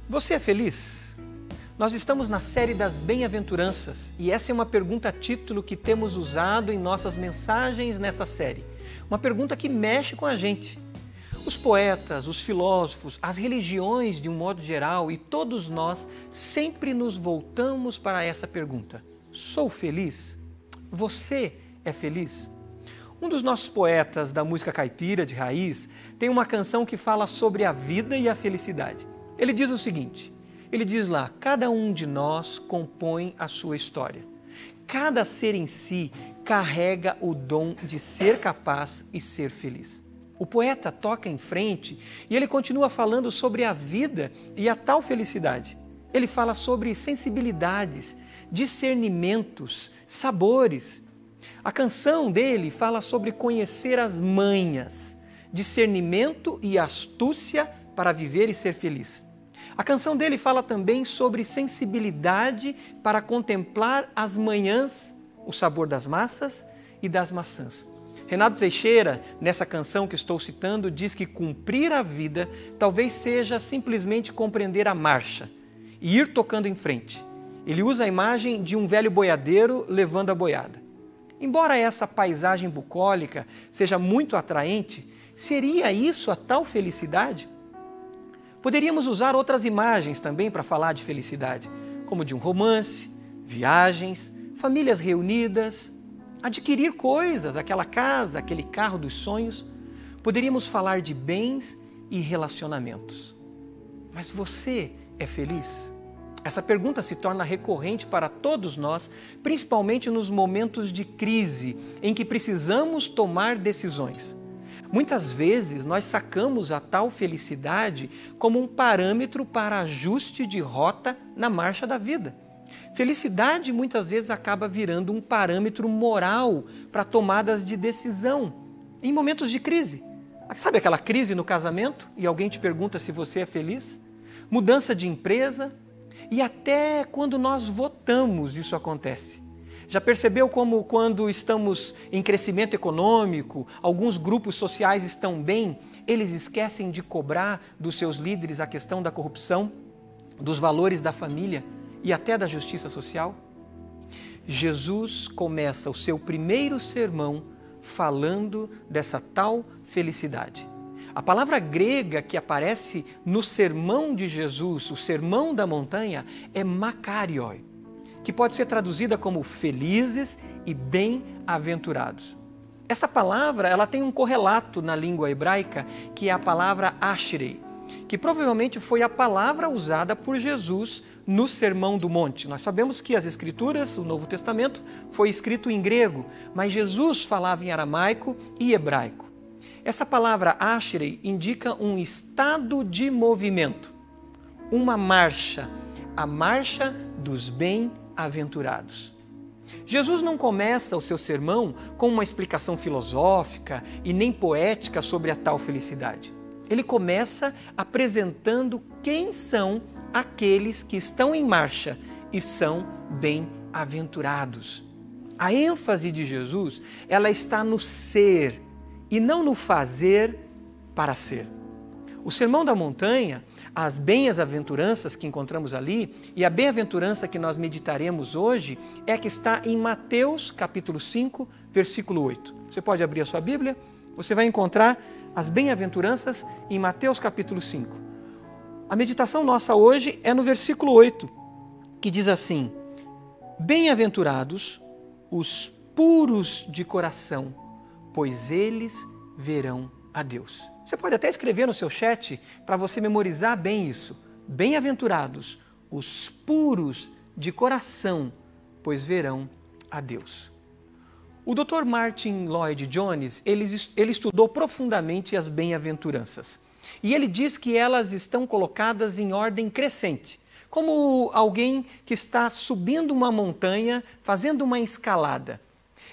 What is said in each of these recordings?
Você é feliz? Nós estamos na série das bem-aventuranças e essa é uma pergunta título que temos usado em nossas mensagens nessa série. Uma pergunta que mexe com a gente. Os poetas, os filósofos, as religiões de um modo geral e todos nós sempre nos voltamos para essa pergunta. Sou feliz? Você é feliz? Um dos nossos poetas da música caipira de raiz tem uma canção que fala sobre a vida e a felicidade. Ele diz o seguinte, ele diz lá, cada um de nós compõe a sua história. Cada ser em si carrega o dom de ser capaz e ser feliz. O poeta toca em frente e ele continua falando sobre a vida e a tal felicidade. Ele fala sobre sensibilidades, discernimentos, sabores. A canção dele fala sobre conhecer as manhas, discernimento e astúcia para viver e ser feliz. A canção dele fala também sobre sensibilidade para contemplar as manhãs, o sabor das massas e das maçãs. Renato Teixeira, nessa canção que estou citando, diz que cumprir a vida talvez seja simplesmente compreender a marcha e ir tocando em frente. Ele usa a imagem de um velho boiadeiro levando a boiada. Embora essa paisagem bucólica seja muito atraente, seria isso a tal felicidade? Poderíamos usar outras imagens também para falar de felicidade, como de um romance, viagens, famílias reunidas, adquirir coisas, aquela casa, aquele carro dos sonhos. Poderíamos falar de bens e relacionamentos. Mas você é feliz? Essa pergunta se torna recorrente para todos nós, principalmente nos momentos de crise, em que precisamos tomar decisões. Muitas vezes nós sacamos a tal felicidade como um parâmetro para ajuste de rota na marcha da vida. Felicidade muitas vezes acaba virando um parâmetro moral para tomadas de decisão em momentos de crise. Sabe aquela crise no casamento e alguém te pergunta se você é feliz? Mudança de empresa e até quando nós votamos isso acontece. Já percebeu como quando estamos em crescimento econômico, alguns grupos sociais estão bem, eles esquecem de cobrar dos seus líderes a questão da corrupção, dos valores da família e até da justiça social? Jesus começa o seu primeiro sermão falando dessa tal felicidade. A palavra grega que aparece no sermão de Jesus, o sermão da montanha, é makarioi, que pode ser traduzida como felizes e bem-aventurados. Essa palavra ela tem um correlato na língua hebraica, que é a palavra ashrei, que provavelmente foi a palavra usada por Jesus no Sermão do Monte. Nós sabemos que as Escrituras, o Novo Testamento, foi escrito em grego, mas Jesus falava em aramaico e hebraico. Essa palavra ashrei indica um estado de movimento, uma marcha, a marcha dos bem-aventurados. Jesus não começa o seu sermão com uma explicação filosófica e nem poética sobre a tal felicidade. Ele começa apresentando quem são aqueles que estão em marcha e são bem-aventurados. A ênfase de Jesus, ela está no ser e não no fazer para ser. O Sermão da Montanha, as bem-aventuranças que encontramos ali e a bem-aventurança que nós meditaremos hoje é a que está em Mateus capítulo 5, versículo 8. Você pode abrir a sua Bíblia, você vai encontrar as bem-aventuranças em Mateus capítulo 5. A meditação nossa hoje é no versículo 8, que diz assim: Bem-aventurados os puros de coração, pois eles verão a Deus. Você pode até escrever no seu chat para você memorizar bem isso. Bem-aventurados os puros de coração, pois verão a Deus. O Dr. Martin Lloyd Jones, ele estudou profundamente as bem-aventuranças. E ele diz que elas estão colocadas em ordem crescente, como alguém que está subindo uma montanha, fazendo uma escalada.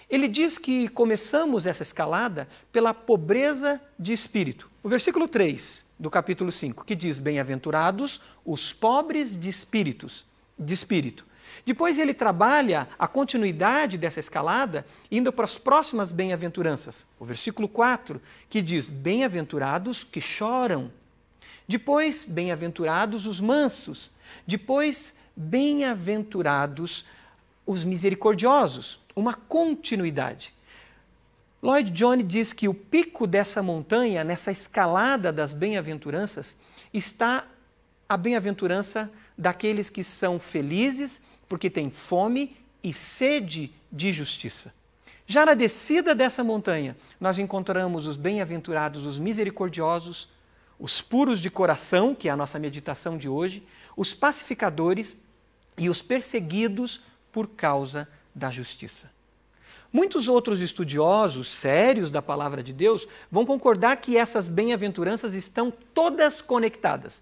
Ele diz que começamos essa escalada pela pobreza de espírito. O versículo 3 do capítulo 5, que diz, bem-aventurados os pobres de espírito. Depois ele trabalha a continuidade dessa escalada, indo para as próximas bem-aventuranças. O versículo 4, que diz, bem-aventurados que choram. Depois, bem-aventurados os mansos. Depois, bem-aventurados os misericordiosos. Uma continuidade. Lloyd Jones diz que o pico dessa montanha, nessa escalada das bem-aventuranças, está a bem-aventurança daqueles que são felizes porque têm fome e sede de justiça. Já na descida dessa montanha, nós encontramos os bem-aventurados, os misericordiosos, os puros de coração, que é a nossa meditação de hoje, os pacificadores e os perseguidos por causa da justiça. Muitos outros estudiosos sérios da palavra de Deus vão concordar que essas bem-aventuranças estão todas conectadas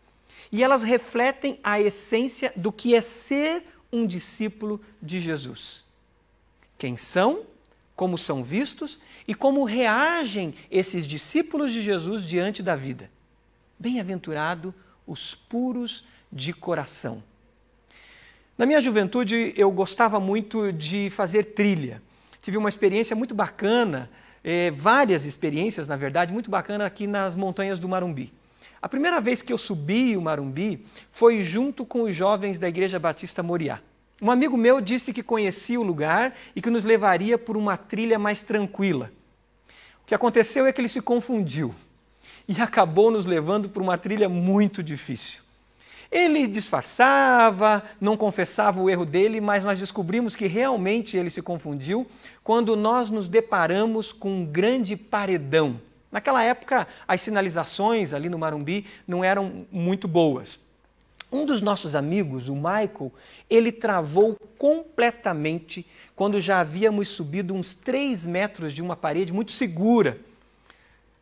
e elas refletem a essência do que é ser um discípulo de Jesus. Quem são, como são vistos e como reagem esses discípulos de Jesus diante da vida. Bem-aventurado os puros de coração. Na minha juventude, eu gostava muito de fazer trilha. Tive uma experiência muito bacana, várias experiências, na verdade, muito bacana aqui nas montanhas do Marumbi. A primeira vez que eu subi o Marumbi foi junto com os jovens da Igreja Batista Moriá. Um amigo meu disse que conhecia o lugar e que nos levaria por uma trilha mais tranquila. O que aconteceu é que ele se confundiu e acabou nos levando por uma trilha muito difícil. Ele disfarçava, não confessava o erro dele, mas nós descobrimos que realmente ele se confundiu quando nós nos deparamos com um grande paredão. Naquela época, as sinalizações ali no Marumbi não eram muito boas. Um dos nossos amigos, o Michael, ele travou completamente quando já havíamos subido uns 3 metros de uma parede muito segura.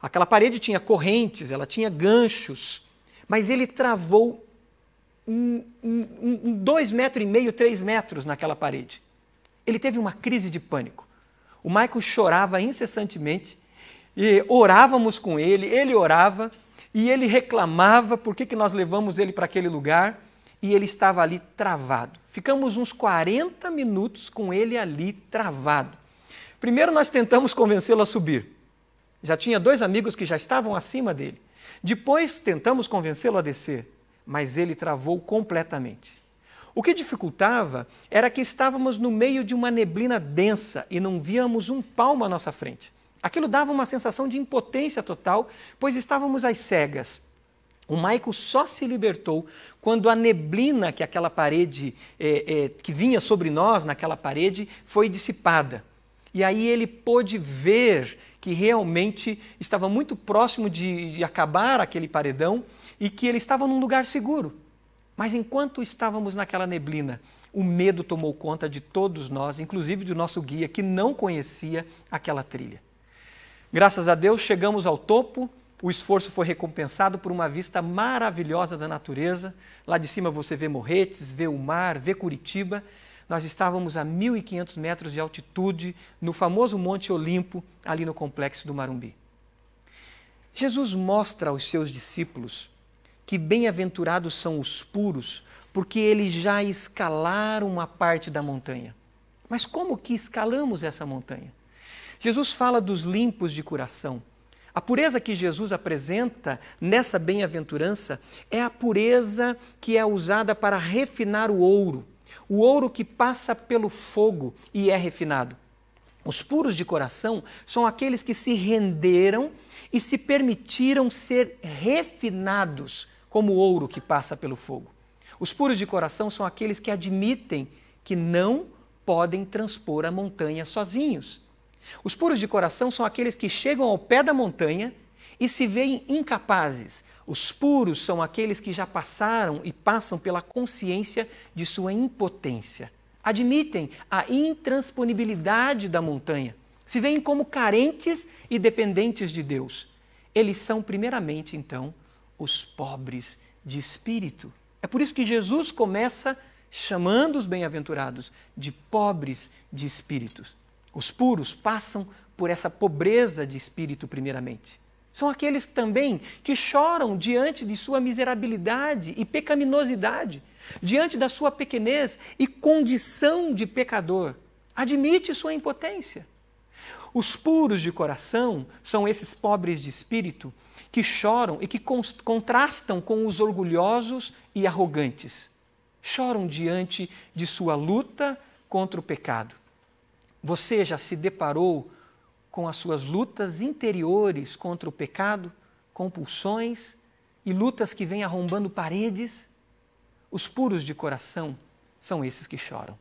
Aquela parede tinha correntes, ela tinha ganchos, mas ele travou 2,5 metros, 3 metros naquela parede. Ele teve uma crise de pânico. O Michael chorava incessantemente, e orávamos com ele orava, e ele reclamava por que nós levamos ele para aquele lugar, e ele estava ali travado. Ficamos uns 40 minutos com ele ali travado. Primeiro nós tentamos convencê-lo a subir. Já tinha 2 amigos que já estavam acima dele. Depois tentamos convencê-lo a descer, mas ele travou completamente. O que dificultava era que estávamos no meio de uma neblina densa e não víamos um palmo à nossa frente. Aquilo dava uma sensação de impotência total, pois estávamos às cegas. O Michael só se libertou quando a neblina que aquela parede, que vinha sobre nós naquela parede, foi dissipada. E aí ele pôde ver que realmente estava muito próximo de acabar aquele paredão e que ele estava num lugar seguro. Mas enquanto estávamos naquela neblina, o medo tomou conta de todos nós, inclusive do nosso guia, que não conhecia aquela trilha. Graças a Deus, chegamos ao topo, o esforço foi recompensado por uma vista maravilhosa da natureza. Lá de cima você vê Morretes, vê o mar, vê Curitiba. Nós estávamos a 1.500 metros de altitude, no famoso Monte Olimpo, ali no complexo do Marumbi. Jesus mostra aos seus discípulos que bem-aventurados são os puros, porque eles já escalaram uma parte da montanha. Mas como que escalamos essa montanha? Jesus fala dos limpos de coração. A pureza que Jesus apresenta nessa bem-aventurança é a pureza que é usada para refinar o ouro que passa pelo fogo e é refinado. Os puros de coração são aqueles que se renderam e se permitiram ser refinados como o ouro que passa pelo fogo. Os puros de coração são aqueles que admitem que não podem transpor a montanha sozinhos. Os puros de coração são aqueles que chegam ao pé da montanha e se veem incapazes. Os puros são aqueles que já passaram e passam pela consciência de sua impotência. Admitem a intransponibilidade da montanha. Se veem como carentes e dependentes de Deus. Eles são, primeiramente, então, os pobres de espírito. É por isso que Jesus começa chamando os bem-aventurados de pobres de espíritos. Os puros passam por essa pobreza de espírito primeiramente. São aqueles também que choram diante de sua miserabilidade e pecaminosidade, diante da sua pequenez e condição de pecador. Admite sua impotência. Os puros de coração são esses pobres de espírito que choram e que contrastam com os orgulhosos e arrogantes. Choram diante de sua luta contra o pecado. Você já se deparou com as suas lutas interiores contra o pecado, compulsões e lutas que vêm arrombando paredes? Os puros de coração são esses que choram.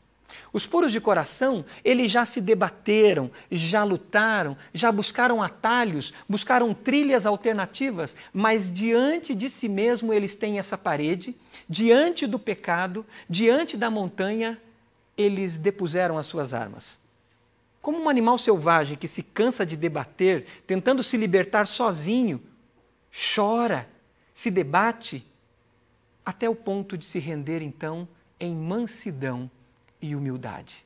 Os puros de coração, eles já se debateram, já lutaram, já buscaram atalhos, buscaram trilhas alternativas, mas diante de si mesmo eles têm essa parede, diante do pecado, diante da montanha, eles depuseram as suas armas. Como um animal selvagem que se cansa de debater, tentando se libertar sozinho, chora, se debate, até o ponto de se render então em mansidão e humildade.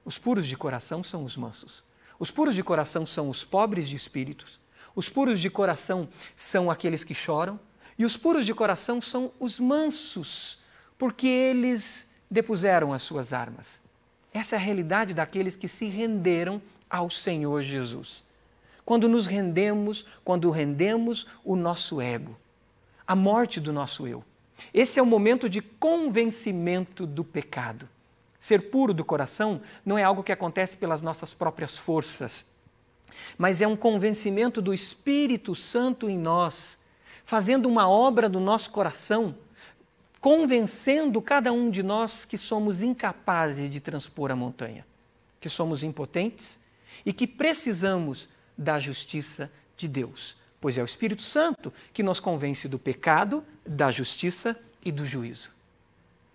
Os puros de coração são os mansos. Os puros de coração são os pobres de espíritos. Os puros de coração são aqueles que choram. E os puros de coração são os mansos, porque eles depuseram as suas armas. Essa é a realidade daqueles que se renderam ao Senhor Jesus. Quando nos rendemos, quando rendemos o nosso ego, a morte do nosso eu. Esse é o momento de convencimento do pecado. Ser puro do coração não é algo que acontece pelas nossas próprias forças, mas é um convencimento do Espírito Santo em nós, fazendo uma obra no nosso coração, convencendo cada um de nós que somos incapazes de transpor a montanha, que somos impotentes e que precisamos da justiça de Deus, pois é o Espírito Santo que nos convence do pecado, da justiça e do juízo.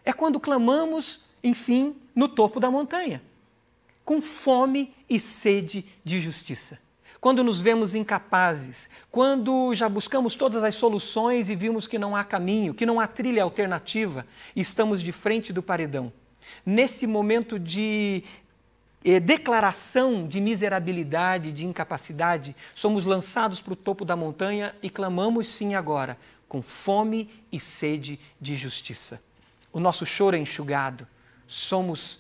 É quando clamamos, enfim, no topo da montanha, com fome e sede de justiça. Quando nos vemos incapazes, quando já buscamos todas as soluções e vimos que não há caminho, que não há trilha alternativa e estamos de frente do paredão. Nesse momento de declaração de miserabilidade, de incapacidade, somos lançados para o topo da montanha e clamamos sim agora, com fome e sede de justiça. O nosso choro é enxugado. Somos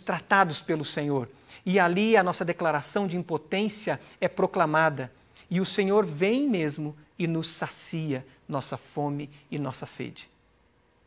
tratados pelo Senhor. E ali a nossa declaração de impotência é proclamada. E o Senhor vem mesmo e nos sacia nossa fome e nossa sede.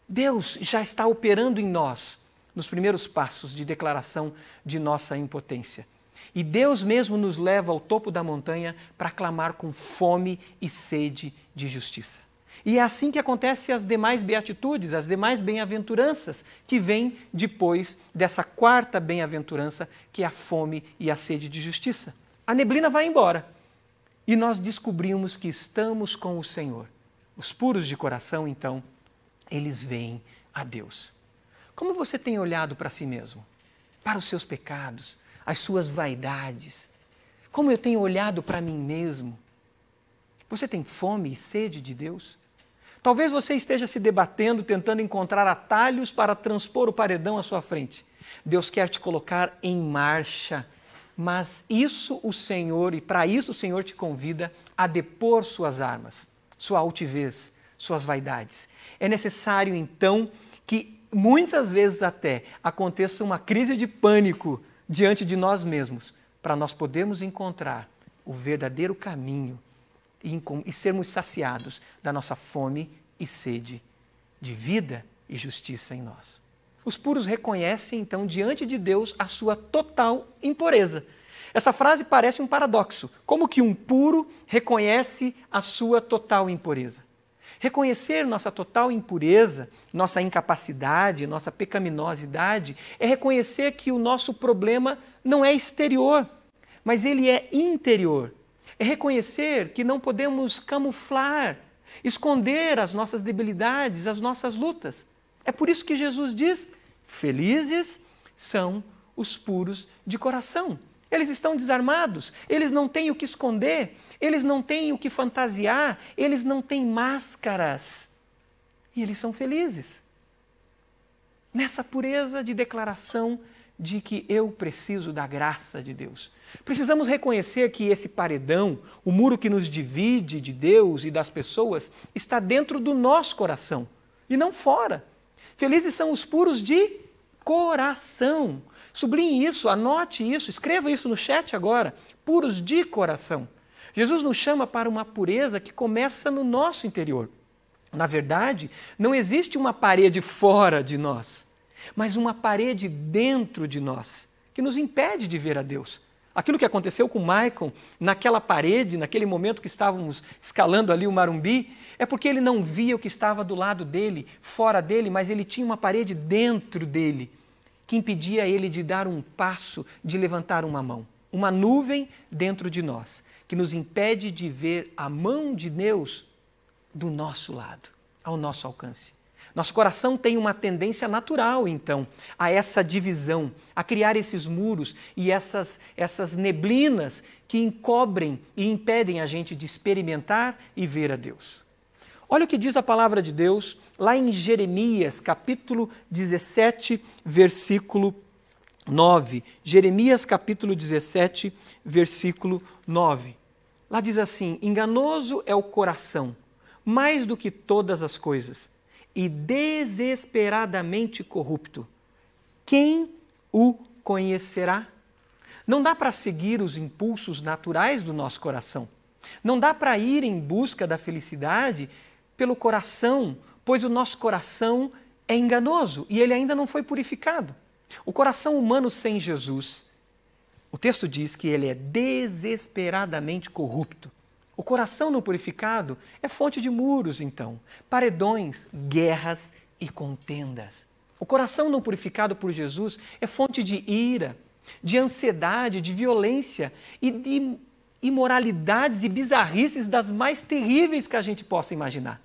Deus já está operando em nós nos primeiros passos de declaração de nossa impotência. E Deus mesmo nos leva ao topo da montanha para clamar com fome e sede de justiça. E é assim que acontece as demais beatitudes, as demais bem-aventuranças que vêm depois dessa quarta bem-aventurança, que é a fome e a sede de justiça. A neblina vai embora e nós descobrimos que estamos com o Senhor. Os puros de coração, então, eles veem a Deus. Como você tem olhado para si mesmo? Para os seus pecados, as suas vaidades? Como eu tenho olhado para mim mesmo? Você tem fome e sede de Deus? Talvez você esteja se debatendo, tentando encontrar atalhos para transpor o paredão à sua frente. Deus quer te colocar em marcha, mas isso o Senhor, e para isso o Senhor te convida a depor suas armas, sua altivez, suas vaidades. É necessário então que muitas vezes até aconteça uma crise de pânico diante de nós mesmos, para nós podermos encontrar o verdadeiro caminho e sermos saciados da nossa fome e sede de vida e justiça em nós. Os puros reconhecem, então, diante de Deus, a sua total impureza. Essa frase parece um paradoxo. Como que um puro reconhece a sua total impureza? Reconhecer nossa total impureza, nossa incapacidade, nossa pecaminosidade, é reconhecer que o nosso problema não é exterior, mas ele é interior. É reconhecer que não podemos camuflar, esconder as nossas debilidades, as nossas lutas. É por isso que Jesus diz, felizes são os puros de coração. Eles estão desarmados, eles não têm o que esconder, eles não têm o que fantasiar, eles não têm máscaras. E eles são felizes. Nessa pureza de declaração de que eu preciso da graça de Deus. Precisamos reconhecer que esse paredão, o muro que nos divide de Deus e das pessoas, está dentro do nosso coração e não fora. Felizes são os puros de coração. Sublinhe isso, anote isso, escreva isso no chat agora. Puros de coração. Jesus nos chama para uma pureza que começa no nosso interior. Na verdade, não existe uma parede fora de nós, mas uma parede dentro de nós, que nos impede de ver a Deus. Aquilo que aconteceu com Maicon, naquela parede, naquele momento que estávamos escalando ali o Marumbi, é porque ele não via o que estava do lado dele, fora dele, mas ele tinha uma parede dentro dele, que impedia ele de dar um passo, de levantar uma mão. Uma nuvem dentro de nós, que nos impede de ver a mão de Deus do nosso lado, ao nosso alcance. Nosso coração tem uma tendência natural, então, a essa divisão, a criar esses muros e essas neblinas que encobrem e impedem a gente de experimentar e ver a Deus. Olha o que diz a palavra de Deus lá em Jeremias, capítulo 17, versículo 9. Jeremias, capítulo 17, versículo 9. Lá diz assim: enganoso é o coração, mais do que todas as coisas, e desesperadamente corrupto. Quem o conhecerá? Não dá para seguir os impulsos naturais do nosso coração. Não dá para ir em busca da felicidade pelo coração, pois o nosso coração é enganoso e ele ainda não foi purificado. O coração humano sem Jesus, o texto diz que ele é desesperadamente corrupto. O coração não purificado é fonte de muros, então, paredões, guerras e contendas. O coração não purificado por Jesus é fonte de ira, de ansiedade, de violência e de imoralidades e bizarrices das mais terríveis que a gente possa imaginar.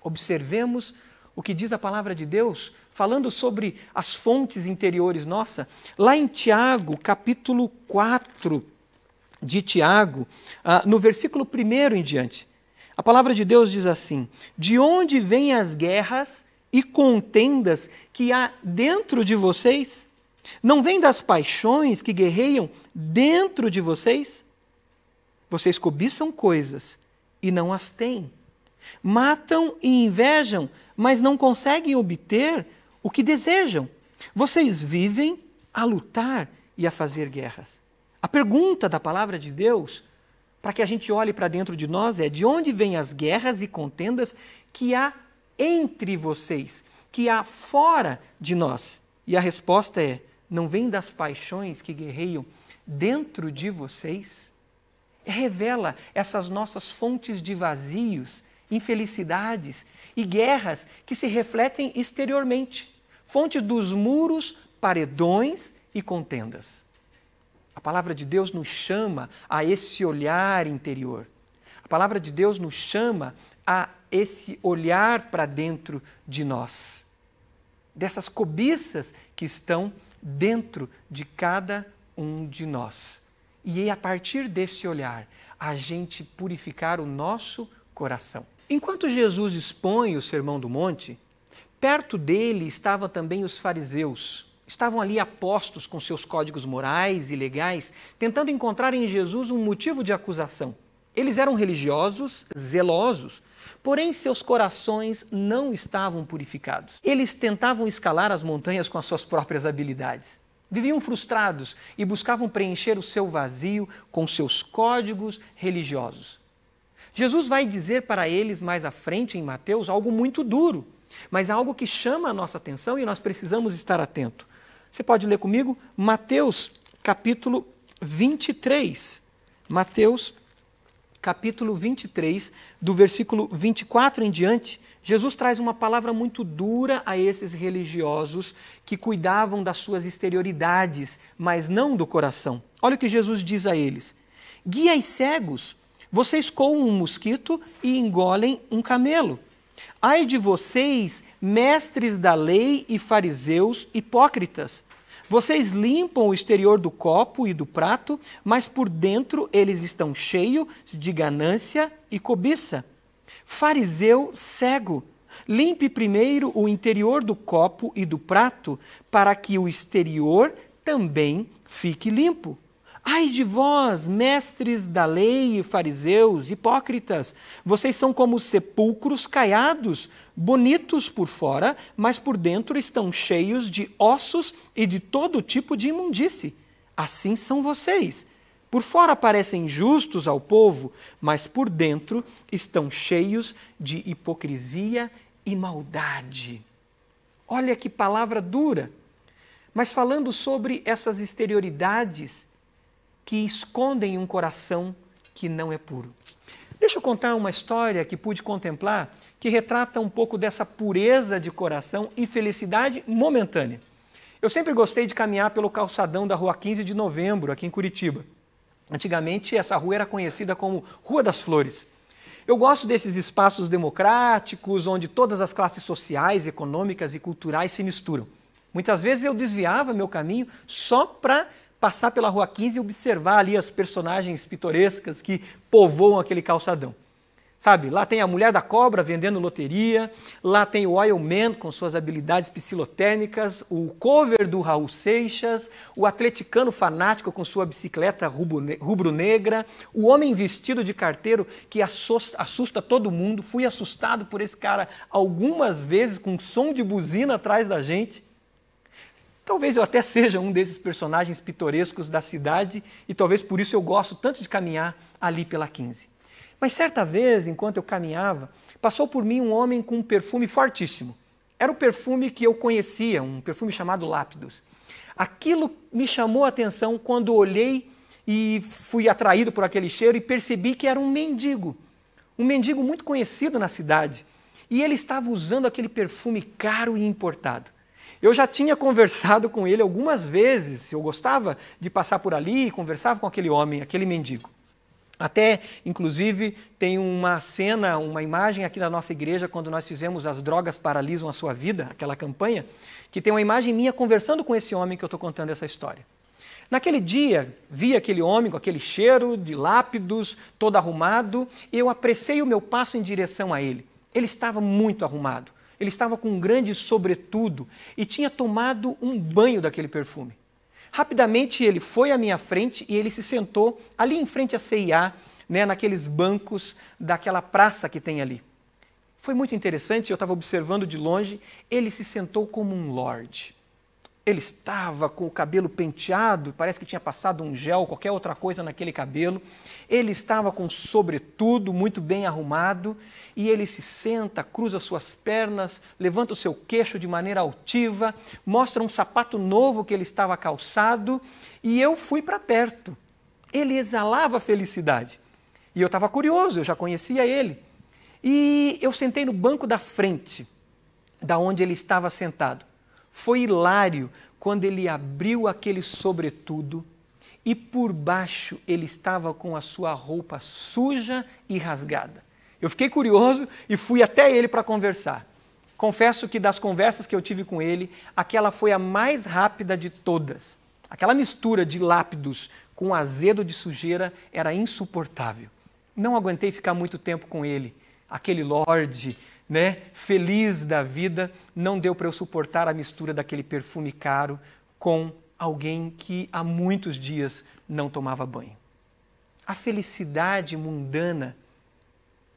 Observemos o que diz a palavra de Deus, falando sobre as fontes interiores nossa, lá em Tiago, capítulo 4 de Tiago, no versículo 1 em diante. A palavra de Deus diz assim: de onde vêm as guerras e contendas que há dentro de vocês? Não vêm das paixões que guerreiam dentro de vocês? Vocês cobiçam coisas e não as têm. Matam e invejam, mas não conseguem obter o que desejam. Vocês vivem a lutar e a fazer guerras. A pergunta da palavra de Deus, para que a gente olhe para dentro de nós, é: de onde vêm as guerras e contendas que há entre vocês, que há fora de nós? E a resposta é: não vem das paixões que guerreiam dentro de vocês? Revela essas nossas fontes de vazios, infelicidades e guerras que se refletem exteriormente, fonte dos muros, paredões e contendas. A palavra de Deus nos chama a esse olhar interior. A palavra de Deus nos chama a esse olhar para dentro de nós, dessas cobiças que estão dentro de cada um de nós. E é a partir desse olhar a gente purificar o nosso coração. Enquanto Jesus expõe o Sermão do Monte, perto dele estavam também os fariseus. Estavam ali apostos com seus códigos morais e legais, tentando encontrar em Jesus um motivo de acusação. Eles eram religiosos, zelosos, porém seus corações não estavam purificados. Eles tentavam escalar as montanhas com as suas próprias habilidades. Viviam frustrados e buscavam preencher o seu vazio com seus códigos religiosos. Jesus vai dizer para eles mais à frente em Mateus algo muito duro, mas algo que chama a nossa atenção e nós precisamos estar atentos. Você pode ler comigo? Mateus, capítulo 23. Mateus, capítulo 23, do versículo 24 em diante, Jesus traz uma palavra muito dura a esses religiosos que cuidavam das suas exterioridades, mas não do coração. Olha o que Jesus diz a eles: guias cegos, vocês coam um mosquito e engolem um camelo. Ai de vocês, mestres da lei e fariseus hipócritas! Vocês limpam o exterior do copo e do prato, mas por dentro eles estão cheios de ganância e cobiça. Fariseu cego, limpe primeiro o interior do copo e do prato, para que o exterior também fique limpo. Ai de vós, mestres da lei e fariseus, hipócritas! Vocês são como sepulcros caiados, bonitos por fora, mas por dentro estão cheios de ossos e de todo tipo de imundície. Assim são vocês. Por fora parecem justos ao povo, mas por dentro estão cheios de hipocrisia e maldade. Olha que palavra dura, mas falando sobre essas exterioridades que escondem um coração que não é puro. Deixa eu contar uma história que pude contemplar que retrata um pouco dessa pureza de coração e felicidade momentânea. Eu sempre gostei de caminhar pelo calçadão da Rua 15 de Novembro, aqui em Curitiba. Antigamente, essa rua era conhecida como Rua das Flores. Eu gosto desses espaços democráticos, onde todas as classes sociais, econômicas e culturais se misturam. Muitas vezes eu desviava meu caminho só para passar pela Rua 15 e observar ali as personagens pitorescas que povoam aquele calçadão. Sabe, lá tem a Mulher da Cobra vendendo loteria, lá tem o Oil Man com suas habilidades psilotérmicas, o cover do Raul Seixas, o atleticano fanático com sua bicicleta rubro-negra, o homem vestido de carteiro que assusta todo mundo. Fui assustado por esse cara algumas vezes com som de buzina atrás da gente. Talvez eu até seja um desses personagens pitorescos da cidade e talvez por isso eu gosto tanto de caminhar ali pela 15. Mas certa vez, enquanto eu caminhava, passou por mim um homem com um perfume fortíssimo. Era o perfume que eu conhecia, um perfume chamado Lápidos. Aquilo me chamou a atenção quando olhei e fui atraído por aquele cheiro e percebi que era um mendigo muito conhecido na cidade. E ele estava usando aquele perfume caro e importado. Eu já tinha conversado com ele algumas vezes, eu gostava de passar por ali e conversava com aquele homem, aquele mendigo. Até, inclusive, tem uma cena, uma imagem aqui da nossa igreja, quando nós fizemos As Drogas Paralisam a Sua Vida, aquela campanha, que tem uma imagem minha conversando com esse homem que eu estou contando essa história. Naquele dia, vi aquele homem com aquele cheiro de Lápidos, todo arrumado, e eu apressei o meu passo em direção a ele. Ele estava muito arrumado. Ele estava com um grande sobretudo e tinha tomado um banho daquele perfume. Rapidamente ele foi à minha frente e ele se sentou ali em frente à CIA, naqueles bancos daquela praça que tem ali. Foi muito interessante, eu estava observando de longe, ele se sentou como um lorde. Ele estava com o cabelo penteado, parece que tinha passado um gel, qualquer outra coisa naquele cabelo. Ele estava com sobretudo muito bem arrumado e ele se senta, cruza suas pernas, levanta o seu queixo de maneira altiva, mostra um sapato novo que ele estava calçado e eu fui para perto. Ele exalava felicidade e eu estava curioso, eu já conhecia ele. E eu sentei no banco da frente, da onde ele estava sentado. Foi hilário quando ele abriu aquele sobretudo e por baixo ele estava com a sua roupa suja e rasgada. Eu fiquei curioso e fui até ele para conversar. Confesso que das conversas que eu tive com ele, aquela foi a mais rápida de todas. Aquela mistura de Lápidos com azedo de sujeira era insuportável. Não aguentei ficar muito tempo com ele. Aquele lorde, feliz da vida, não deu para eu suportar a mistura daquele perfume caro com alguém que há muitos dias não tomava banho. A felicidade mundana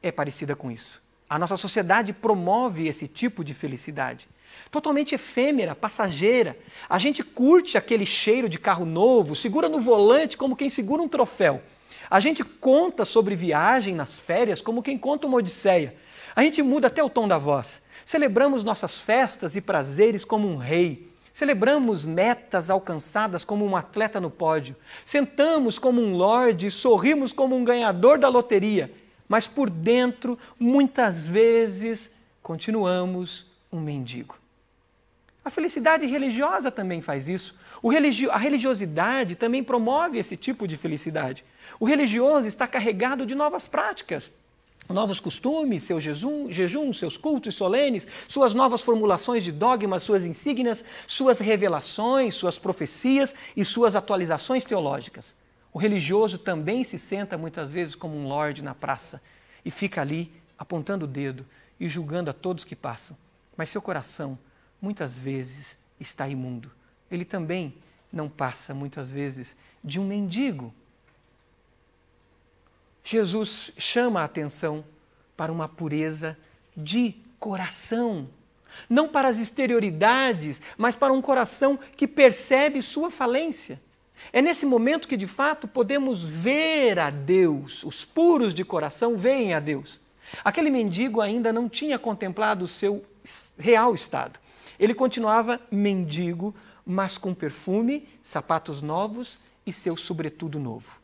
é parecida com isso. A nossa sociedade promove esse tipo de felicidade. Totalmente efêmera, passageira. A gente curte aquele cheiro de carro novo, segura no volante como quem segura um troféu. A gente conta sobre viagem nas férias como quem conta uma odisseia. A gente muda até o tom da voz. Celebramos nossas festas e prazeres como um rei. Celebramos metas alcançadas como um atleta no pódio. Sentamos como um lorde e sorrimos como um ganhador da loteria. Mas por dentro, muitas vezes, continuamos um mendigo. A felicidade religiosa também faz isso. A religiosidade também promove esse tipo de felicidade. O religioso está carregado de novas práticas, novos costumes, seu jejum, seus cultos solenes, suas novas formulações de dogmas, suas insígnias, suas revelações, suas profecias e suas atualizações teológicas. O religioso também se senta muitas vezes como um lorde na praça e fica ali apontando o dedo e julgando a todos que passam. Mas seu coração muitas vezes está imundo. Ele também não passa muitas vezes de um mendigo. Jesus chama a atenção para uma pureza de coração. Não para as exterioridades, mas para um coração que percebe sua falência. É nesse momento que, de fato, podemos ver a Deus. Os puros de coração veem a Deus. Aquele mendigo ainda não tinha contemplado o seu real estado. Ele continuava mendigo, mas com perfume, sapatos novos e seu sobretudo novo.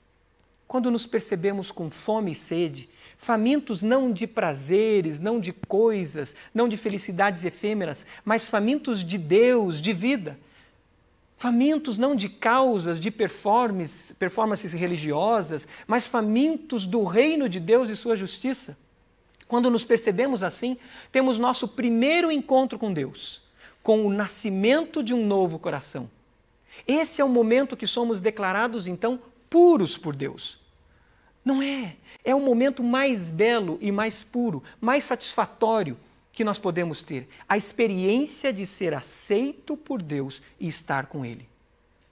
Quando nos percebemos com fome e sede, famintos não de prazeres, não de coisas, não de felicidades efêmeras, mas famintos de Deus, de vida, famintos não de causas, de performances religiosas, mas famintos do reino de Deus e sua justiça. Quando nos percebemos assim, temos nosso primeiro encontro com Deus, com o nascimento de um novo coração. Esse é o momento que somos declarados, então, puros por Deus. Não é? É o momento mais belo e mais puro, mais satisfatório que nós podemos ter. A experiência de ser aceito por Deus e estar com Ele.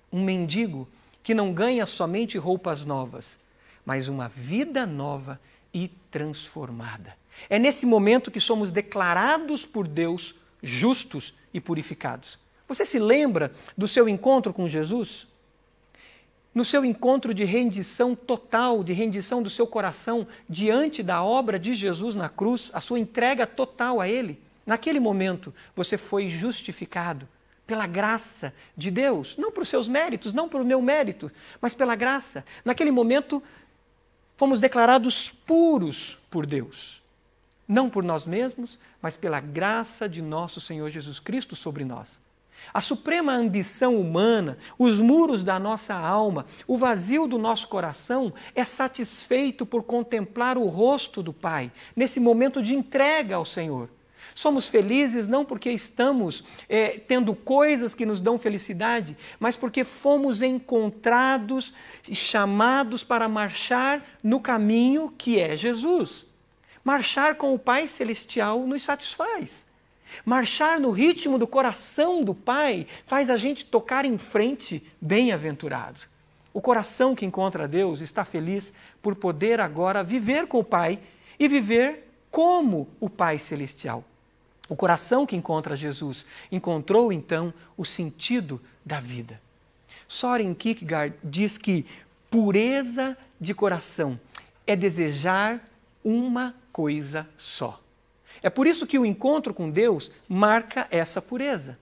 Um mendigo que não ganha somente roupas novas, mas uma vida nova e transformada. É nesse momento que somos declarados por Deus justos e purificados. Você se lembra do seu encontro com Jesus? No seu encontro de rendição total, de rendição do seu coração diante da obra de Jesus na cruz, a sua entrega total a Ele, naquele momento você foi justificado pela graça de Deus, não por seus méritos, não por meu mérito, mas pela graça. Naquele momento fomos declarados puros por Deus, não por nós mesmos, mas pela graça de nosso Senhor Jesus Cristo sobre nós. A suprema ambição humana, os muros da nossa alma, o vazio do nosso coração é satisfeito por contemplar o rosto do Pai, nesse momento de entrega ao Senhor. Somos felizes não porque estamos tendo coisas que nos dão felicidade, mas porque fomos encontrados e chamados para marchar no caminho que é Jesus. Marchar com o Pai Celestial nos satisfaz. Marchar no ritmo do coração do Pai faz a gente tocar em frente bem-aventurado. O coração que encontra Deus está feliz por poder agora viver com o Pai e viver como o Pai Celestial. O coração que encontra Jesus encontrou, então, o sentido da vida. Soren Kierkegaard diz que pureza de coração é desejar uma coisa só. É por isso que o encontro com Deus marca essa pureza.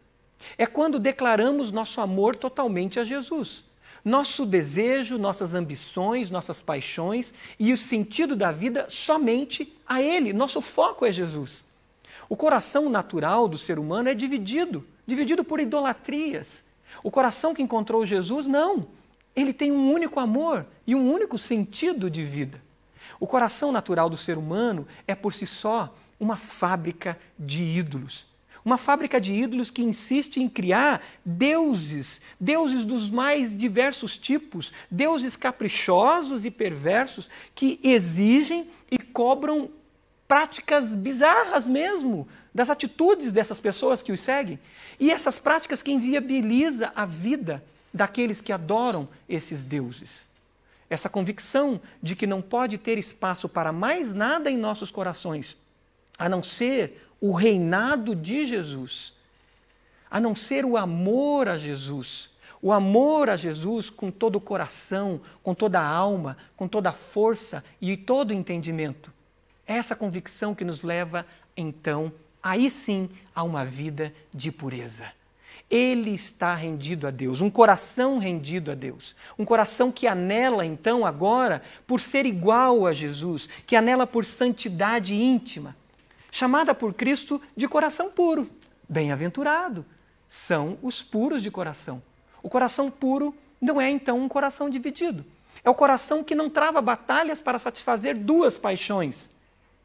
É quando declaramos nosso amor totalmente a Jesus. Nosso desejo, nossas ambições, nossas paixões e o sentido da vida somente a Ele. Nosso foco é Jesus. O coração natural do ser humano é dividido por idolatrias. O coração que encontrou Jesus, não. Ele tem um único amor e um único sentido de vida. O coração natural do ser humano é por si só uma fábrica de ídolos. Uma fábrica de ídolos que insiste em criar deuses dos mais diversos tipos, deuses caprichosos e perversos que exigem e cobram práticas bizarras mesmo, das atitudes dessas pessoas que os seguem. E essas práticas que inviabilizam a vida daqueles que adoram esses deuses. Essa convicção de que não pode ter espaço para mais nada em nossos corações, a não ser o reinado de Jesus, a não ser o amor a Jesus com todo o coração, com toda a alma, com toda a força e todo o entendimento. É essa convicção que nos leva, então, aí sim, a uma vida de pureza. Ele está rendido a Deus, um coração rendido a Deus. Um coração que anela, então, agora, por ser igual a Jesus, que anela por santidade íntima, chamada por Cristo de coração puro. Bem-aventurado são os puros de coração. O coração puro não é, então, um coração dividido. É o coração que não trava batalhas para satisfazer duas paixões,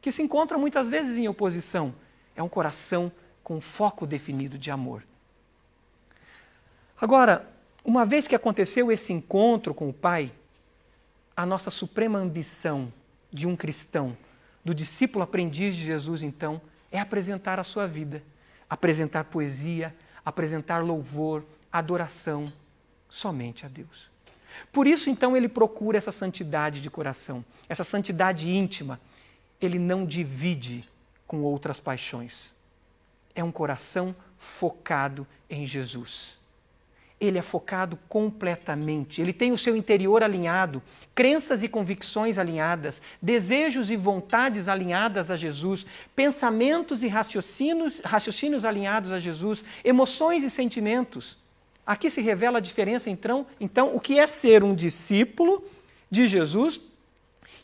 que se encontram muitas vezes em oposição. É um coração com foco definido de amor. Agora, uma vez que aconteceu esse encontro com o Pai, a nossa suprema ambição de um cristão, do discípulo aprendiz de Jesus, então, é apresentar a sua vida, apresentar poesia, apresentar louvor, adoração somente a Deus. Por isso, então, ele procura essa santidade de coração, essa santidade íntima. Ele não divide com outras paixões. É um coração focado em Jesus. ele é focado completamente. Ele tem o seu interior alinhado, crenças e convicções alinhadas, desejos e vontades alinhadas a Jesus, pensamentos e raciocínios alinhados a Jesus, emoções e sentimentos. Aqui se revela a diferença, então, o que é ser um discípulo de Jesus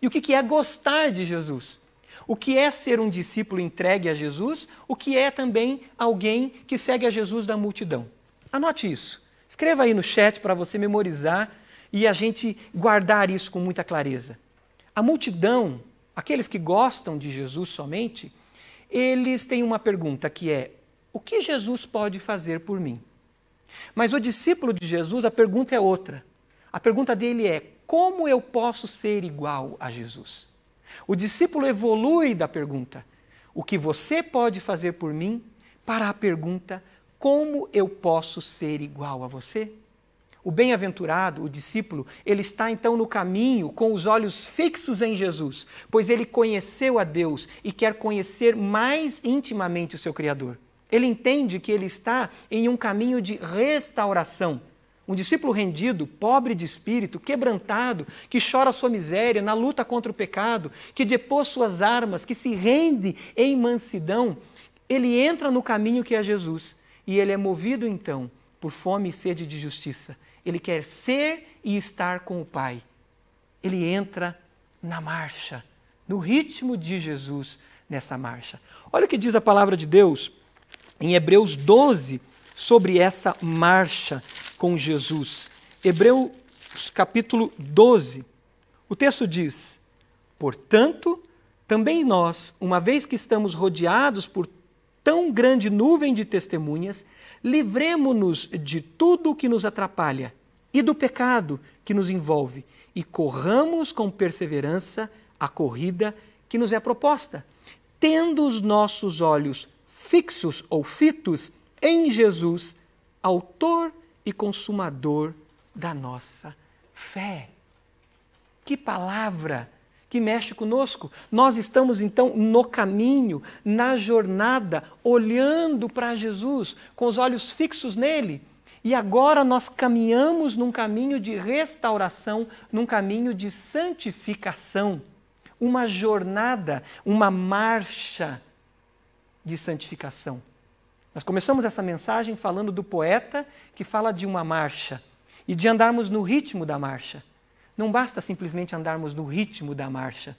e o que é gostar de Jesus. O que é ser um discípulo entregue a Jesus, o que é também alguém que segue a Jesus da multidão. Anote isso. Escreva aí no chat para você memorizar e a gente guardar isso com muita clareza. A multidão, aqueles que gostam de Jesus somente, eles têm uma pergunta que é: o que Jesus pode fazer por mim? Mas o discípulo de Jesus, a pergunta é outra. A pergunta dele é: como eu posso ser igual a Jesus? O discípulo evolui da pergunta: o que você pode fazer por mim? Para a pergunta: como eu posso ser igual a você? O bem-aventurado, o discípulo, ele está então no caminho com os olhos fixos em Jesus, pois ele conheceu a Deus e quer conhecer mais intimamente o seu Criador. Ele entende que ele está em um caminho de restauração. Um discípulo rendido, pobre de espírito, quebrantado, que chora a sua miséria na luta contra o pecado, que depôs suas armas, que se rende em mansidão, ele entra no caminho que é Jesus. E ele é movido, então, por fome e sede de justiça. Ele quer ser e estar com o Pai. Ele entra na marcha, no ritmo de Jesus nessa marcha. Olha o que diz a palavra de Deus em Hebreus 12 sobre essa marcha com Jesus. Hebreus capítulo 12. O texto diz: portanto, também nós, uma vez que estamos rodeados por tão grande nuvem de testemunhas, livremo-nos de tudo o que nos atrapalha e do pecado que nos envolve e corramos com perseverança a corrida que nos é proposta, tendo os nossos olhos fixos ou fitos em Jesus, autor e consumador da nossa fé. Que palavra que mexe conosco. Nós estamos então no caminho, na jornada, olhando para Jesus, com os olhos fixos nele. E agora nós caminhamos num caminho de restauração, num caminho de santificação. Uma jornada, uma marcha de santificação. Nós começamos essa mensagem falando do poeta que fala de uma marcha e de andarmos no ritmo da marcha. Não basta simplesmente andarmos no ritmo da marcha,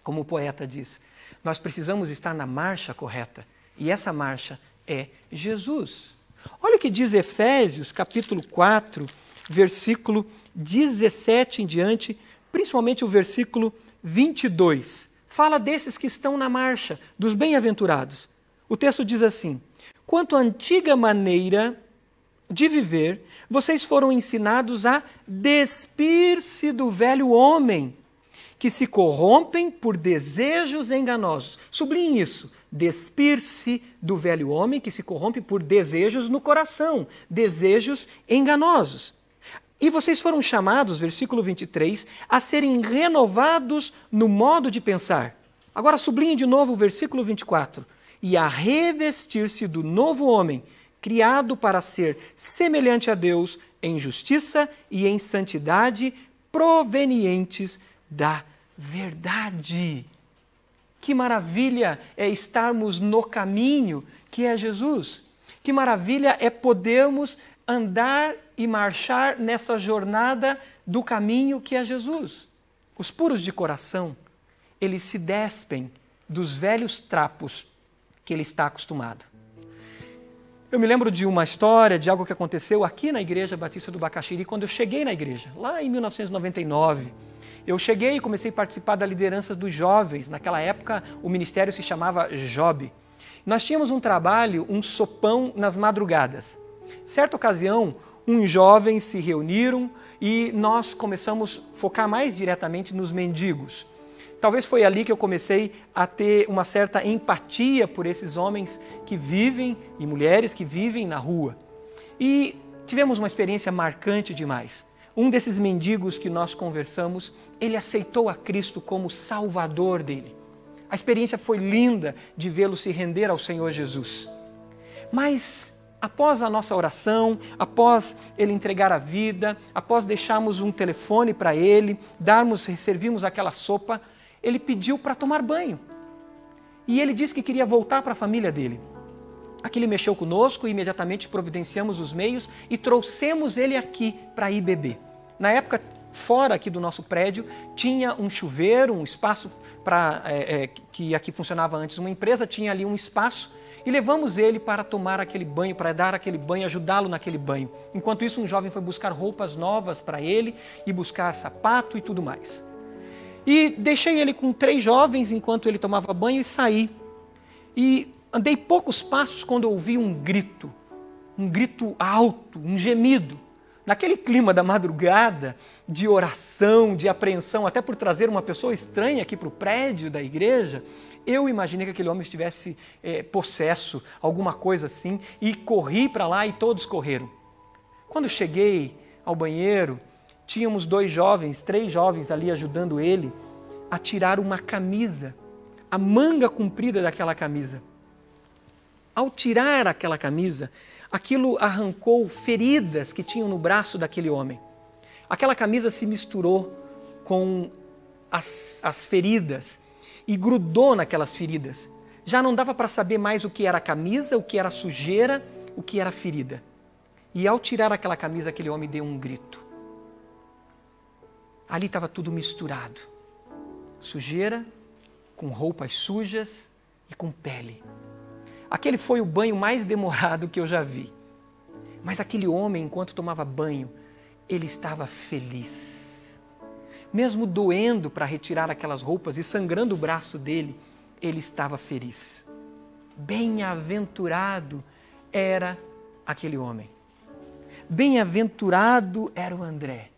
como o poeta diz. Nós precisamos estar na marcha correta. E essa marcha é Jesus. Olha o que diz Efésios, capítulo 4, versículo 17 em diante, principalmente o versículo 22. Fala desses que estão na marcha, dos bem-aventurados. O texto diz assim: quanto à antiga maneira de viver, vocês foram ensinados a despir-se do velho homem, que se corrompem por desejos enganosos. Sublinhe isso. Despir-se do velho homem que se corrompe por desejos no coração, desejos enganosos. E vocês foram chamados, versículo 23, a serem renovados no modo de pensar. Agora sublinhe de novo o versículo 24. E a revestir-se do novo homem, criado para ser semelhante a Deus em justiça e em santidade, provenientes da verdade. Que maravilha é estarmos no caminho que é Jesus. Que maravilha é podermos andar e marchar nessa jornada do caminho que é Jesus. Os puros de coração, eles se despem dos velhos trapos que ele está acostumado. Eu me lembro de uma história, de algo que aconteceu aqui na Igreja Batista do Bacaxiri, quando eu cheguei na igreja, lá em 1999. Eu cheguei e comecei a participar da liderança dos jovens. Naquela época, o ministério se chamava Job. Nós tínhamos um trabalho, um sopão nas madrugadas. Certa ocasião, uns jovens se reuniram e nós começamos a focar mais diretamente nos mendigos. Talvez foi ali que eu comecei a ter uma certa empatia por esses homens que vivem e mulheres que vivem na rua. E tivemos uma experiência marcante demais. Um desses mendigos que nós conversamos, ele aceitou a Cristo como Salvador dele. A experiência foi linda de vê-lo se render ao Senhor Jesus. Mas Após a nossa oração, após ele entregar a vida, após deixarmos um telefone para ele, servirmos aquela sopa, ele pediu para tomar banho. E ele disse que queria voltar para a família dele. Aquilo mexeu conosco e imediatamente providenciamos os meios e trouxemos ele aqui para ir beber. Na época, fora aqui do nosso prédio, tinha um chuveiro, um espaço que aqui funcionava antes uma empresa, tinha ali um espaço e levamos ele para tomar aquele banho, para dar aquele banho, ajudá-lo naquele banho. Enquanto isso, um jovem foi buscar roupas novas para ele e buscar sapato e tudo mais. E deixei ele com 3 jovens enquanto ele tomava banho e saí. E andei poucos passos quando eu ouvi um grito alto, um gemido. Naquele clima da madrugada, de oração, de apreensão, até por trazer uma pessoa estranha aqui para o prédio da igreja, eu imaginei que aquele homem estivesse possesso, alguma coisa assim, e corri para lá e todos correram. Quando cheguei ao banheiro, tínhamos 3 jovens ali ajudando ele a tirar uma camisa, a manga comprida daquela camisa. Ao tirar aquela camisa, aquilo arrancou feridas que tinham no braço daquele homem. Aquela camisa se misturou com as feridas e grudou naquelas feridas. Já não dava para saber mais o que era camisa, o que era sujeira, o que era ferida. E ao tirar aquela camisa, aquele homem deu um grito. Ali estava tudo misturado. Sujeira com roupas sujas e com pele. Aquele foi o banho mais demorado que eu já vi. Mas aquele homem, enquanto tomava banho, ele estava feliz. Mesmo doendo para retirar aquelas roupas e sangrando o braço dele, ele estava feliz. Bem-aventurado era aquele homem. Bem-aventurado era o André,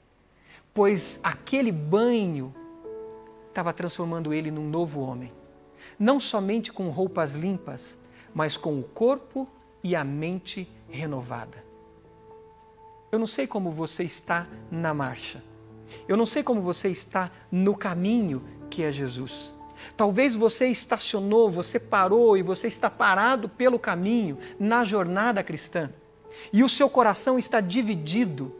pois aquele banho estava transformando ele num novo homem. Não somente com roupas limpas, mas com o corpo e a mente renovada. Eu não sei como você está na marcha. Eu não sei como você está no caminho que é Jesus. Talvez você estacionou, você parou e você está parado pelo caminho, na jornada cristã. E o seu coração está dividido.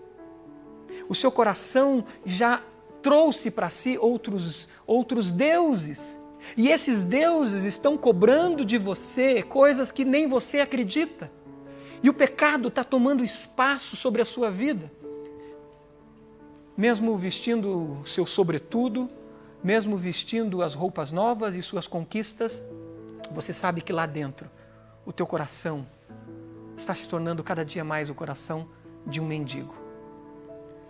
O seu coração já trouxe para si outros deuses. E esses deuses estão cobrando de você coisas que nem você acredita. E o pecado está tomando espaço sobre a sua vida. Mesmo vestindo o seu sobretudo, mesmo vestindo as roupas novas e suas conquistas, você sabe que lá dentro o teu coração está se tornando cada dia mais o coração de um mendigo.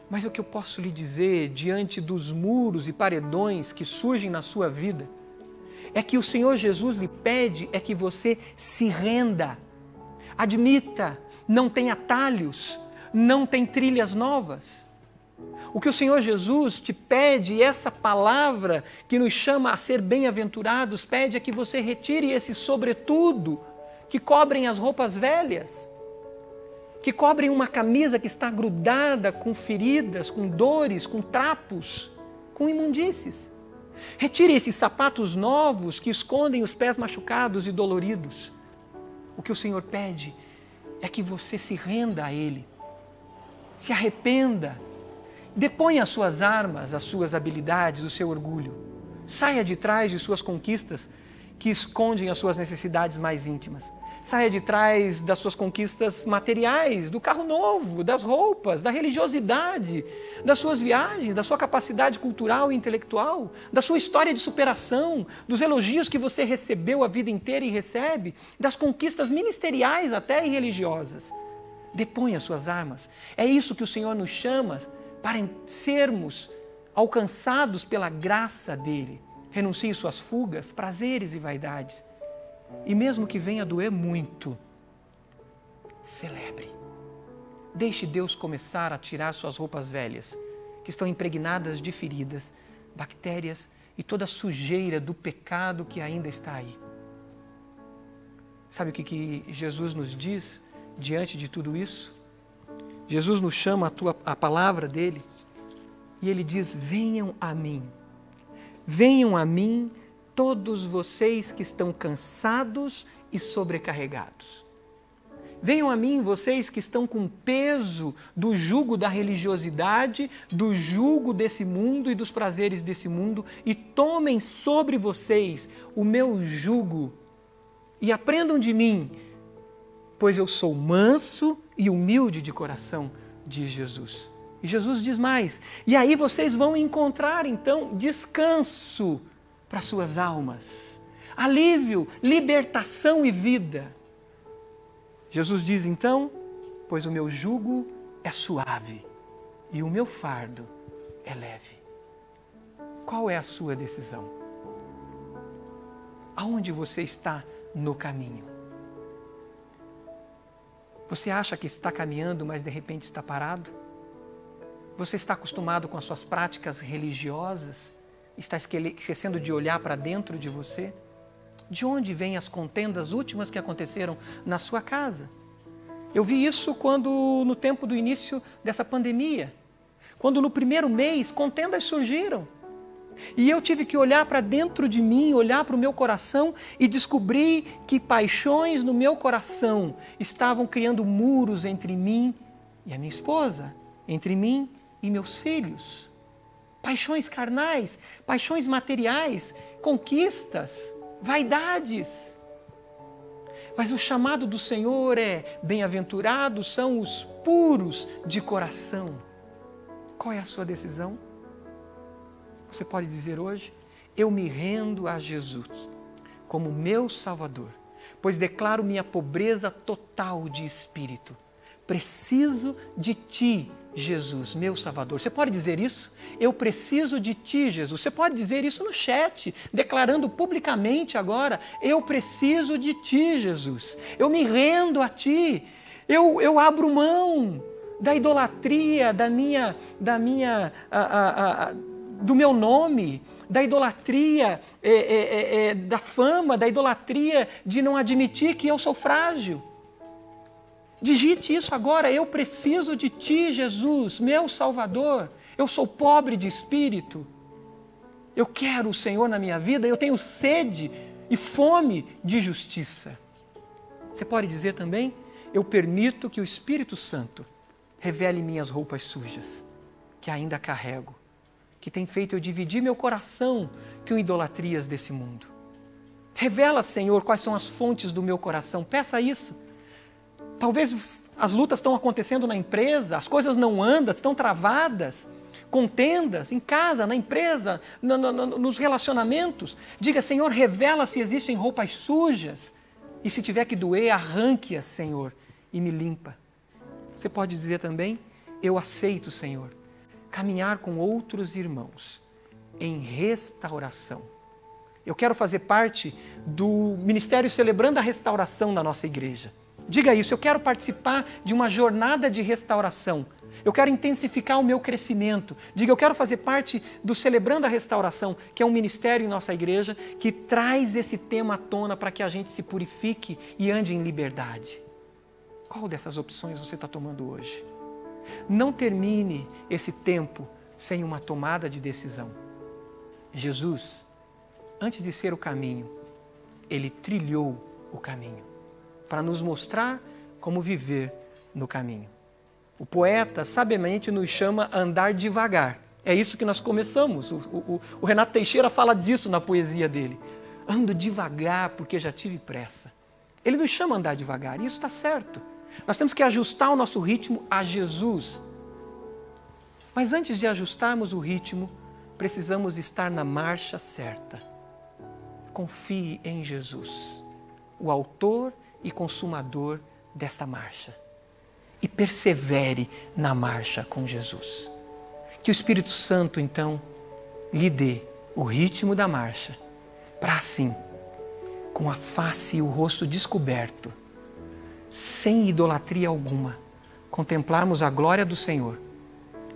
Mas o que eu posso lhe dizer diante dos muros e paredões que surgem na sua vida é que o Senhor Jesus lhe pede é que você se renda. Admita, não tem atalhos, não tem trilhas novas. O que o Senhor Jesus te pede, essa palavra que nos chama a ser bem-aventurados, pede é que você retire esse sobretudo que cobrem as roupas velhas, que cobrem uma camisa que está grudada com feridas, com dores, com trapos, com imundícies. Retire esses sapatos novos que escondem os pés machucados e doloridos. O que o Senhor pede é que você se renda a Ele, se arrependa, deponha as suas armas, as suas habilidades, o seu orgulho. Saia de trás de suas conquistas que escondem as suas necessidades mais íntimas. Saia de trás das suas conquistas materiais, do carro novo, das roupas, da religiosidade, das suas viagens, da sua capacidade cultural e intelectual, da sua história de superação, dos elogios que você recebeu a vida inteira e recebe, das conquistas ministeriais até e religiosas. Deponha as suas armas. É isso que o Senhor nos chama para sermos alcançados pela graça dEle. Renuncie suas fugas, prazeres e vaidades. E mesmo que venha a doer muito, celebre. Deixe Deus começar a tirar suas roupas velhas, que estão impregnadas de feridas, bactérias e toda a sujeira do pecado que ainda está aí. Sabe o que Jesus nos diz diante de tudo isso? Jesus nos chama a palavra dele e ele diz: venham a mim todos vocês que estão cansados e sobrecarregados. Venham a mim, vocês que estão com peso do jugo da religiosidade, do jugo desse mundo e dos prazeres desse mundo, e tomem sobre vocês o meu jugo e aprendam de mim, pois eu sou manso e humilde de coração, diz Jesus. E Jesus diz mais, e aí vocês vão encontrar então descanso para suas almas, alívio, libertação e vida. Jesus diz então, pois o meu jugo é suave e o meu fardo é leve. Qual é a sua decisão? Aonde você está no caminho? Você acha que está caminhando, mas de repente está parado? Você está acostumado com as suas práticas religiosas? Está esquecendo de olhar para dentro de você? De onde vêm as contendas últimas que aconteceram na sua casa? Eu vi isso no tempo do início dessa pandemia. Quando no primeiro mês, contendas surgiram. E eu tive que olhar para dentro de mim, olhar para o meu coração e descobrir que paixões no meu coração estavam criando muros entre mim e a minha esposa, entre mim e meus filhos. Paixões carnais, paixões materiais, conquistas, vaidades. Mas o chamado do Senhor é: bem-aventurados são os puros de coração. Qual é a sua decisão? Você pode dizer hoje: eu me rendo a Jesus como meu Salvador, pois declaro minha pobreza total de espírito. Preciso de Ti, Jesus, meu Salvador. Você pode dizer isso? Eu preciso de Ti, Jesus. Você pode dizer isso no chat, declarando publicamente agora: eu preciso de Ti, Jesus. Eu me rendo a Ti. Eu abro mão da idolatria, do meu nome, da idolatria da fama, da idolatria de não admitir que eu sou frágil. Digite isso agora: eu preciso de Ti, Jesus, meu Salvador. Eu sou pobre de espírito. Eu quero o Senhor na minha vida, eu tenho sede e fome de justiça. Você pode dizer também: eu permito que o Espírito Santo revele minhas roupas sujas, que ainda carrego, que tem feito eu dividir meu coração com idolatrias desse mundo. Revela, Senhor, quais são as fontes do meu coração. Peça isso. Talvez as lutas estão acontecendo na empresa, as coisas não andam, estão travadas, contendas em casa, na empresa, nos relacionamentos. Diga: Senhor, revela se existem roupas sujas e se tiver que doer, arranque-as, Senhor, e me limpa. Você pode dizer também: eu aceito, Senhor, caminhar com outros irmãos em restauração. Eu quero fazer parte do Ministério Celebrando a Restauração na nossa igreja. Diga isso: eu quero participar de uma jornada de restauração. Eu quero intensificar o meu crescimento. Diga: eu quero fazer parte do Celebrando a Restauração, que é um ministério em nossa igreja que traz esse tema à tona para que a gente se purifique e ande em liberdade. Qual dessas opções você está tomando hoje? Não termine esse tempo sem uma tomada de decisão. Jesus, antes de ser o caminho, Ele trilhou o caminho para nos mostrar como viver no caminho. O poeta sabiamente nos chama a andar devagar. É isso que nós começamos. O Renato Teixeira fala disso na poesia dele. Ando devagar porque já tive pressa. Ele nos chama a andar devagar e isso está certo. Nós temos que ajustar o nosso ritmo a Jesus. Mas antes de ajustarmos o ritmo, precisamos estar na marcha certa. Confie em Jesus, o autor e consumador desta marcha. E persevere na marcha com Jesus. Que o Espírito Santo, então, lhe dê o ritmo da marcha, para assim, com a face e o rosto descoberto, sem idolatria alguma, contemplarmos a glória do Senhor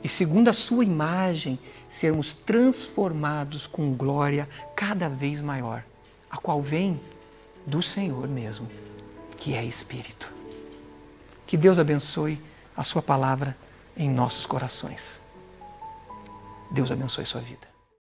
e, segundo a sua imagem, sermos transformados com glória cada vez maior, a qual vem do Senhor mesmo, que é Espírito. Que Deus abençoe a sua palavra em nossos corações. Deus abençoe sua vida.